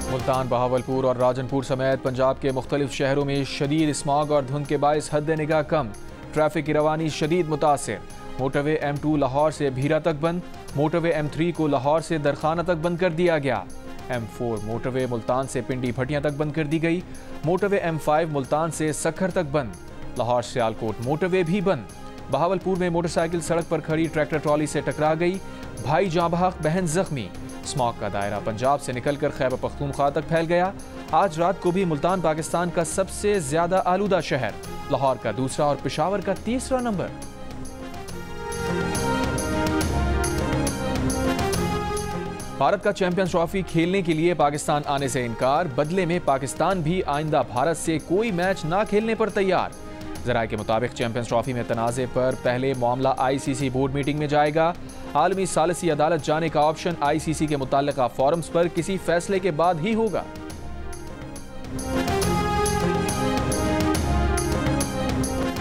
मुल्तान, बहावलपुर और राजनपुर समेत पंजाब के मुख्तलिफ शहरों में शदीद स्मॉग और धुंध के बायस हद निगाह कम। ट्रैफिक की रवानी शदीद मुतासिर। मोटरवे M2 लाहौर से भीरा तक बंद। मोटरवे M3 को लाहौर से दरखाना तक बंद कर दिया गया। M4 मोटरवे मुल्तान से पिंडी भटियां तक बंद कर दी गई। मोटरवे M5 मुल्तान से सखर तक बंद। लाहौर सियालकोट मोटरवे भी बंद। बहावलपुर में मोटरसाइकिल सड़क पर खड़ी ट्रैक्टर ट्रॉली से टकरा गई। भाई जाँ बहक, बहन जख्मी। स्मॉग का दायरा पंजाब से निकलकर खैबर पख्तूनख्वा तक फैल गया। आज रात को भी मुल्तान पाकिस्तान का सबसे ज्यादा आलूदा शहर, लाहौर का दूसरा और पेशावर का तीसरा नंबर। भारत का चैंपियंस ट्रॉफी खेलने के लिए पाकिस्तान आने से इनकार। बदले में पाकिस्तान भी आइंदा भारत से कोई मैच ना खेलने पर तैयार। ज़राए के मुताबिक चैंपियंस ट्रॉफी में तनाज़े पर पहले मामला ICC बोर्ड मीटिंग में जाएगा। आलमी सालिसी अदालत जाने का ऑप्शन ICC के मुताल्लिका फोरम्स पर किसी फैसले के बाद ही होगा।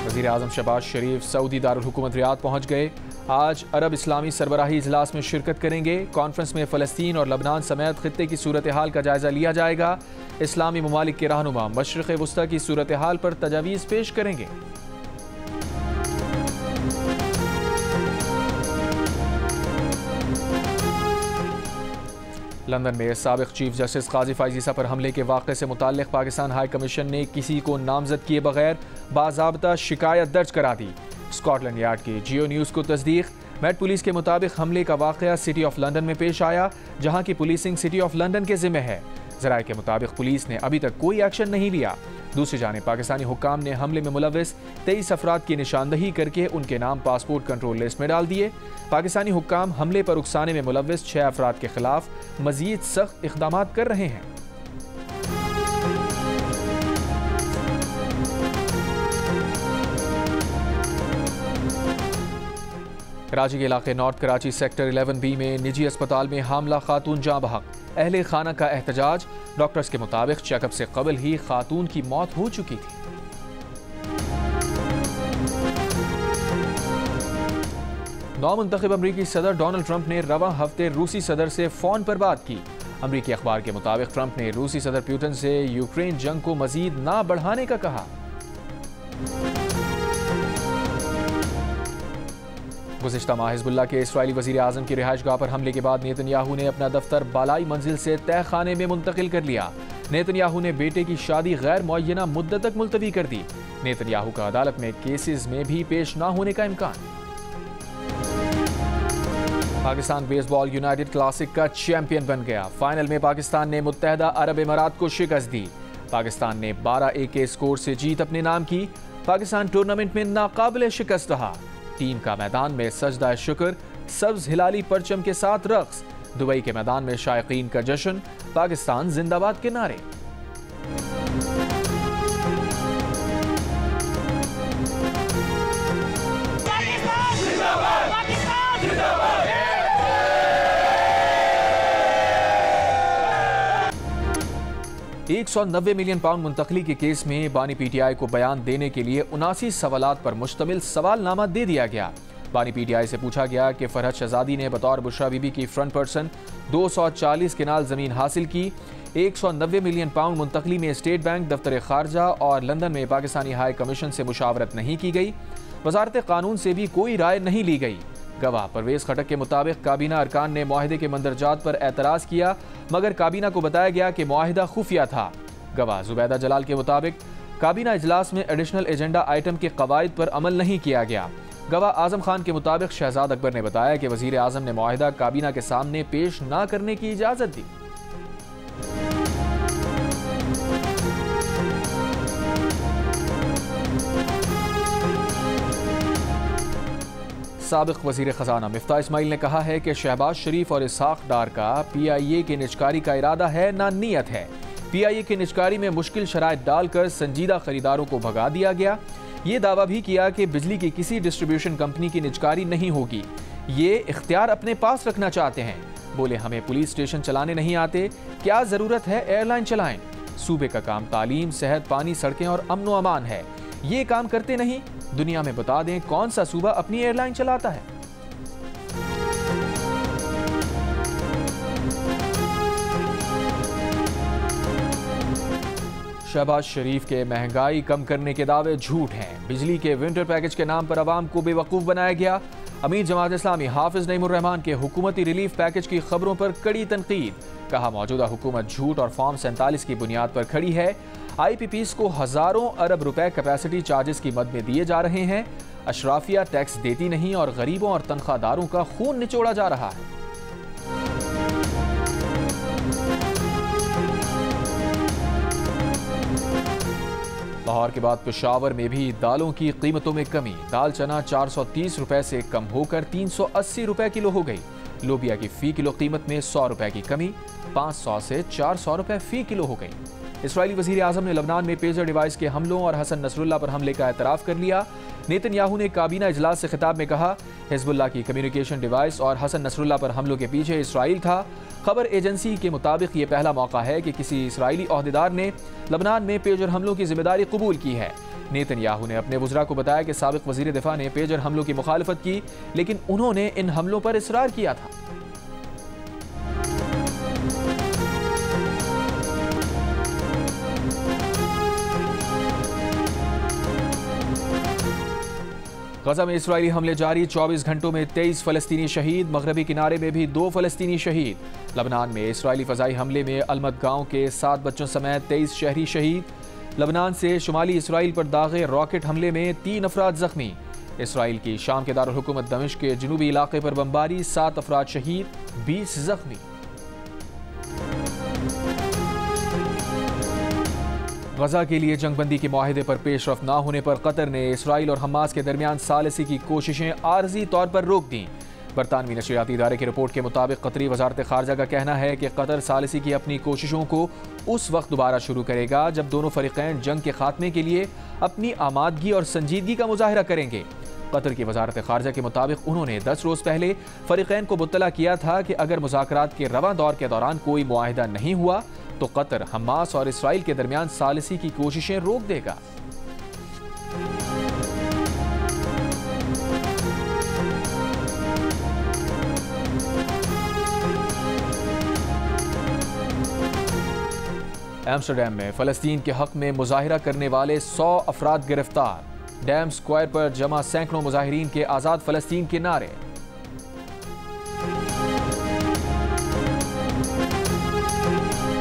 वज़ीर आज़म शहबाज शरीफ सऊदी दारुल हुकूमत रियाद पहुंच गए। आज अरब इस्लामी सरबराही इजलास में शिरकत करेंगे। कॉन्फ्रेंस में फ़लस्तीन और लबनान समेत खित्ते की सूरत हाल का जायजा लिया जाएगा। इस्लामी ममालिक के रहनुमा मशरिक़ वुस्ता की सूरत हाल पर तजावीज़ पेश करेंगे। लंदन में साबिक़ चीफ जस्टिस काजी फायज़ ईसा पर हमले के वाक़े से मुताल्लिक़ पाकिस्तान हाई कमीशन ने किसी को नामजद किए बगैर बाज़ाब्ता शिकायत दर्ज करा दी। स्कॉटलैंड यार्ड के जियो न्यूज़ को तस्दीक। मेट पुलिस के मुताबिक हमले का वाक़या सिटी ऑफ लंदन में पेश आया, जहां की पुलिसिंग सिटी ऑफ लंदन के ज़िम्मे है। ज़राए के मुताबिक पुलिस ने अभी तक कोई एक्शन नहीं लिया। दूसरी जानिब पाकिस्तानी हुक्काम ने हमले में मुलव्विस 23 अफराद की निशानदही करके उनके नाम पासपोर्ट कंट्रोल लिस्ट में डाल दिए। पाकिस्तानी हुक्काम हमले पर उकसाने में मुलव्विस 6 अफराद के खिलाफ मजीद सख्त इक़दाम कर रहे हैं। कराची के इलाके नॉर्थ कराची सेक्टर 11B में निजी अस्पताल में हामला खातून जाँ बहक। अहले खाना का एहतजाज। डॉक्टर्स के मुताबिक चेकअप से कबल ही खातून की मौत हो चुकी थी। नौमुंतखब अमरीकी सदर डोनाल्ड ट्रंप ने रवां हफ्ते रूसी सदर से फोन पर बात की। अमरीकी अखबार के मुताबिक ट्रंप ने रूसी सदर पुतिन से यूक्रेन जंग को मजीद ना बढ़ाने का कहा। गुज़िश्ता माह हिज़्बुल्लाह के इस्राईली वज़ीर आज़म की रिहाइशगाह पर हमले के बाद नेतन्याहू ने अपना दफ्तर बालाई मंजिल से तय खाने में मुंतकिल कर लिया। नेतन्याहू ने बेटे की शादी गैर मुअय्यना मुद्दत तक मुलतवी कर दी। नेतन्याहू का अदालत में केसेस में भी पेश ना होने का इम्कान। पाकिस्तान बेसबॉल यूनाइटेड क्लासिक का चैंपियन बन गया। फाइनल में पाकिस्तान ने मुत्तहदा अरब इमारात को शिकस्त दी। पाकिस्तान ने 12-1 के स्कोर से जीत अपने नाम की। पाकिस्तान टूर्नामेंट में नाकाबिले शिकस्त रहा। टीम का मैदान में सजदा शुक्र, सब्ज हिलाली परचम के साथ रक्स। दुबई के मैदान में शायकीन का जश्न, पाकिस्तान जिंदाबाद के नारे। £190 मिलियन मुंतकली के केस में बानी PTI को बयान देने के लिए 79 सवालात पर मुश्तमिल सवालनामा दे दिया गया। बानी PTI से पूछा गया कि फरहत शहजादी ने बतौर बुशरा बीबी की फ्रंट पर्सन 240 केनाल ज़मीन हासिल की। £190 मिलियन मुंतकली में स्टेट बैंक, दफ्तर खारजा और लंदन में पाकिस्तानी हाई कमीशन से मुशावरत नहीं की गई। वजारत कानून से भी कोई राय नहीं ली गई। गवाह परवेज खटक के मुताबिक काबीना अरकान ने मुआहिदे के मंदरजात पर एतराज किया, मगर काबीना को बताया गया कि मुआहिदा खुफिया था। गवाह जुबैदा जलाल के मुताबिक काबीना इजलास में एडिशनल एजेंडा आइटम के कवायद पर अमल नहीं किया गया। गवाह आजम खान के मुताबिक शहजाद अकबर ने बताया कि वजीर आजम ने मुआहिदा काबीना के सामने पेश ना करने की इजाजत दी। साबिक वजीर खजाना मिफ्ता इस्माइल ने कहा है कि शहबाज शरीफ और इसहाक डार का PIA की निजकारी का इरादा है ना नीयत है। PIA की निजकारी में मुश्किल शराइत डालकर संजीदा खरीदारों को भगा दिया गया। ये दावा भी किया कि बिजली की किसी डिस्ट्रीब्यूशन कंपनी की निजकारी नहीं होगी। ये इख्तियार अपने पास रखना चाहते हैं। बोले हमें पुलिस स्टेशन चलाने नहीं आते, क्या जरूरत है एयरलाइन चलाएं। सूबे का काम तालीम, सेहत, पानी, सड़कें और अमन व अमान है। ये काम करते नहीं। दुनिया में बता दें कौन सा सूबा अपनी एयरलाइन चलाता है। शहबाज शरीफ के महंगाई कम करने के दावे झूठ हैं। बिजली के विंटर पैकेज के नाम पर आवाम को बेवकूफ़ बनाया गया। अमीर जमात इस्लामी हाफिज नईमुर रहमान के हुकूमती रिलीफ पैकेज की खबरों पर कड़ी तनकीद। कहा, मौजूदा हुकूमत झूठ और फॉर्म 47 की बुनियाद पर खड़ी है। IPPs को हजारों अरब रुपए कैपेसिटी चार्जेस की मद में दिए जा रहे हैं। अशराफिया टैक्स देती नहीं और गरीबों और तनख्वाहदारों का खून निचोड़ा जा रहा है। लाहौर के बाद पेशावर में भी दालों की कीमतों में कमी। दाल चना 430 रुपए से कम होकर 380 रुपए किलो हो गई। लोबिया की फी किलो कीमत में 100 रुपए की कमी 500 से 400 रुपए फी किलो हो गई। इसराइली वजीर आजम ने लबनान में पेजर डिवाइस के हमलों और हसन नसरुल्लाह पर हमले का एतराफ़ कर लिया। नेतन्याहू ने काबीना इजलास से खिताब में कहा, हिजबुल्लाह की कम्युनिकेशन डिवाइस और हसन नसरुल्लाह पर हमलों के पीछे इसराइल था। खबर एजेंसी के मुताबिक ये पहला मौका है कि किसी इसराइली ओहदेदार ने लबनान में पेजर हमलों की जिम्मेदारी कबूल की है। नेतन्याहू ने अपने वज़रा को बताया कि साबिक वज़ीर दिफा ने पेजर हमलों की मुखालफत की, लेकिन उन्होंने इन हमलों पर इसरार किया था। गजा में इसराइली हमले जारी। 24 घंटों में 23 फलस्तीनी शहीद। मगरबी किनारे में भी 2 फलस्तीनी शहीद। लबनान में इसराइली फ़ज़ाई हमले में अलमद गांव के 7 बच्चों समेत 23 शहरी शहीद। लबनान से शुमाली इसराइल पर दागे रॉकेट हमले में 3 अफराद जख्मी। इसराइल की शाम के दारुल हुकूमत दमिश्क के जनूबी इलाके पर बमबारी, 7 अफराद शहीद, 20 जख्मी। गजा के लिए जंगबंदी के मुआहिदे पर पेशरफ न होने पर कतर ने इसराइल और हमास के दरमियान सालिसी की कोशिशें आर्जी तौर पर रोक दी। बरतानवी नशरियाती इदारे की रिपोर्ट के मुताबिक कतरी वजारत खारजा का कहना है कि कतर सालिसी की अपनी कोशिशों को उस वक्त दोबारा शुरू करेगा जब दोनों फरीकैन जंग के खात्मे के लिए अपनी आमादगी और संजीदगी का मुजाहिरा करेंगे। कतर की वजारत खारजा के मुताबिक उन्होंने 10 रोज़ पहले फरीकैन को मुत्तला किया था कि अगर मुज़ाकरात के रवां दौर के दौरान कोई मुआहिदा नहीं हुआ तो कतर हमास और इसराइल के दरमियान सालिसी की कोशिशें रोक देगा। एम्स्टरडैम में फ़लस्तीन के हक में मुजाहिरा करने वाले 100 अफराद गिरफ्तार। डैम स्क्वायर पर जमा सैकड़ों मुजाहिरीन के आज़ाद फ़लस्तीन के नारे।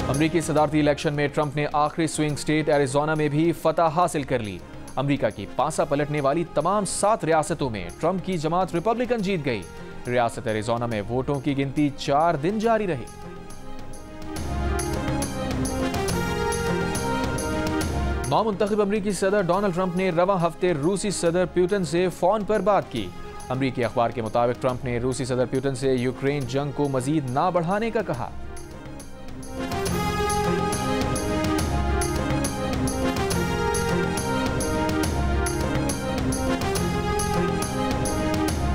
अमरीकी सदारती इलेक्शन में ट्रंप ने आखिरी स्विंग स्टेट एरिजोना में भी फतह हासिल कर ली। अमरीका की पासा पलटने वाली तमाम 7 रियासतों में ट्रंप की जमात रिपब्लिकन जीत गई। रियासत एरिजोना में वोटों की गिनती 4 दिन जारी रही। नौमुंतखब अमरीकी सदर डोनाल्ड ट्रंप ने रवां हफ्ते रूसी सदर पुतिन से फोन पर बात की। अमरीकी अखबार के मुताबिक ट्रंप ने रूसी सदर पुतिन से यूक्रेन जंग को मजीद ना बढ़ाने का कहा।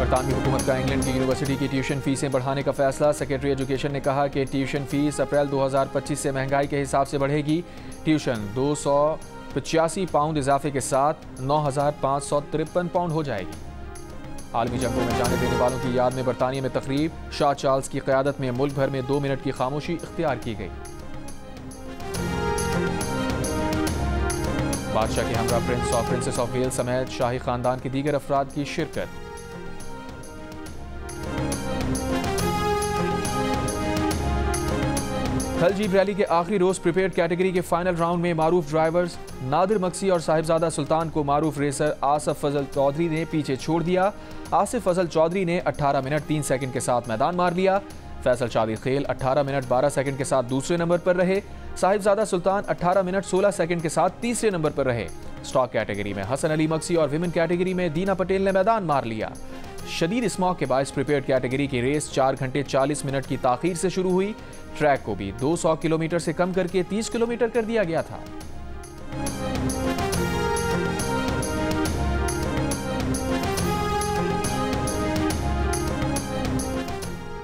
बरतानवी हुकूमत का इंग्लैंड की यूनिवर्सिटी की ट्यूशन फीसें बढ़ाने का फैसला। सेक्रेटरी एजुकेशन ने कहा कि ट्यूशन फीस अप्रैल 2025 से महंगाई के हिसाब से बढ़ेगी। ट्यूशन 285 पाउंड इजाफे के साथ 9,553 पाउंड हो जाएगी। आलमी जंगों में जाने देने वालों की याद में बरतानिया में तकरीब। शाह चार्ल्स की क़यादत में मुल्क भर में 2 मिनट की खामोशी इख्तियार की गई। बादशाह के हमरा प्रिंस और प्रिंसेस ऑफ वेल्स समेत शाही खानदान के दीगर अफराद की शिरकत। थल जीप रैली के आखिरी रोज प्रिपेयर्ड कैटेगरी के फाइनल राउंड में मारूफ ड्राइवर्स नादिर मक्सी और साहिबजादा सुल्तान को मारूफ रेसर आसिफ फजल चौधरी ने पीछे छोड़ दिया। आसिफ फजल चौधरी ने 18 मिनट 3 सेकंड के साथ मैदान मार लिया। फैसल शादी खेल 18 मिनट 12 सेकंड के साथ दूसरे नंबर पर रहे। साहिबजादा सुल्तान 18 मिनट 16 सेकंड के साथ तीसरे नंबर पर रहे। स्टॉक कैटेगरी में हसन अली मक्सी और विमेन कैटेगरी में दीना पटेल ने मैदान मार लिया। शदीद स्मॉग के बायस प्रिपेयर्ड कैटेगरी की रेस 4 घंटे 40 मिनट की ताखीर से शुरू हुई। ट्रैक को भी 200 किलोमीटर से कम करके 30 किलोमीटर कर दिया गया था।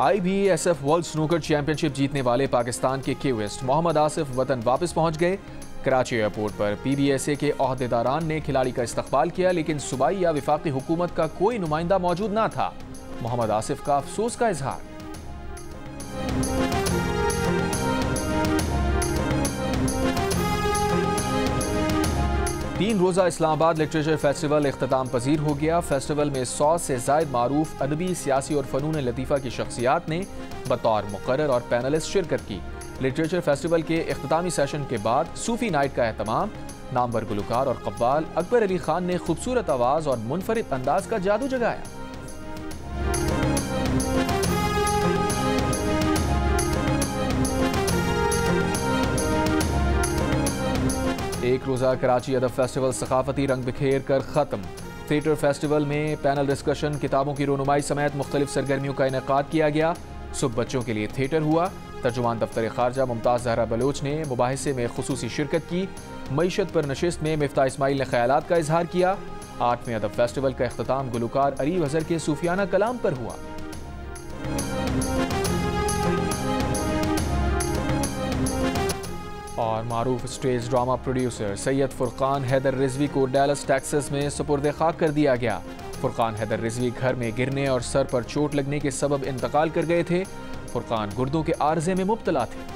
IBASF वर्ल्ड स्नूकर चैंपियनशिप जीतने वाले पाकिस्तान के क्यूइस्ट मोहम्मद आसिफ वतन वापस पहुंच गए। कराची एयरपोर्ट पर PBSA के ओहदेदारान ने खिलाड़ी का इस्तकबाल किया, लेकिन सूबाई या वफाकी हुकूमत का कोई नुमाइंदा मौजूद ना था। मोहम्मद आसिफ का अफसोस का इजहार। 3 रोज़ा इस्लामाबाद लिटरेचर फेस्टिवल इख्तिताम पजीर हो गया। फेस्टिवल में 100 से ज़ायद मारूफ अदबी, सियासी और फ़नून लतीफ़ा की शख्सियात ने बतौर मुक़र्रर और पैनलिस्ट शिरकत की। लिटरेचर फेस्टिवल के इख्तितामी सेशन के बाद सूफ़ी नाइट का एहतमाम। नामवर गुलकार और कव्वाल अकबर अली खान ने खूबसूरत आवाज़ और मुनफरिद अंदाज का जादू जगाया। एक रोज़ा कराची अदब फेस्टिवल सकाफती रंग बिखेर कर ख़त्म। थिएटर फेस्टिवल में पैनल डिस्कशन, किताबों की रोनुमाई समेत मुख्तलिफ सरगर्मियों का इनेकाद किया गया। सुबह बच्चों के लिए थिएटर हुआ। तर्जुमान दफ्तर खारजा मुमताज़ ज़हरा बलोच ने मुबाहिसे में खुसूसी शिरकत की। मईशत पर नशिस्त में मिफ्ता इस्माइल ने ख्यालात का इजहार किया। 8वें अदब फेस्टिवल का इख्तिताम गुलकार अरीब अजहर के सूफियाना कलाम पर हुआ। और मारूफ stage drama producer Syed Furqan Haider Rizvi को डैलस टेक्सास में सुपुर्द खाक कर दिया गया। फुरकान हैदर रिजवी घर में गिरने और सर पर चोट लगने के सबब इंतकाल कर गए थे। फुरकान गुर्दों के आर्जे में मुब्तला थे।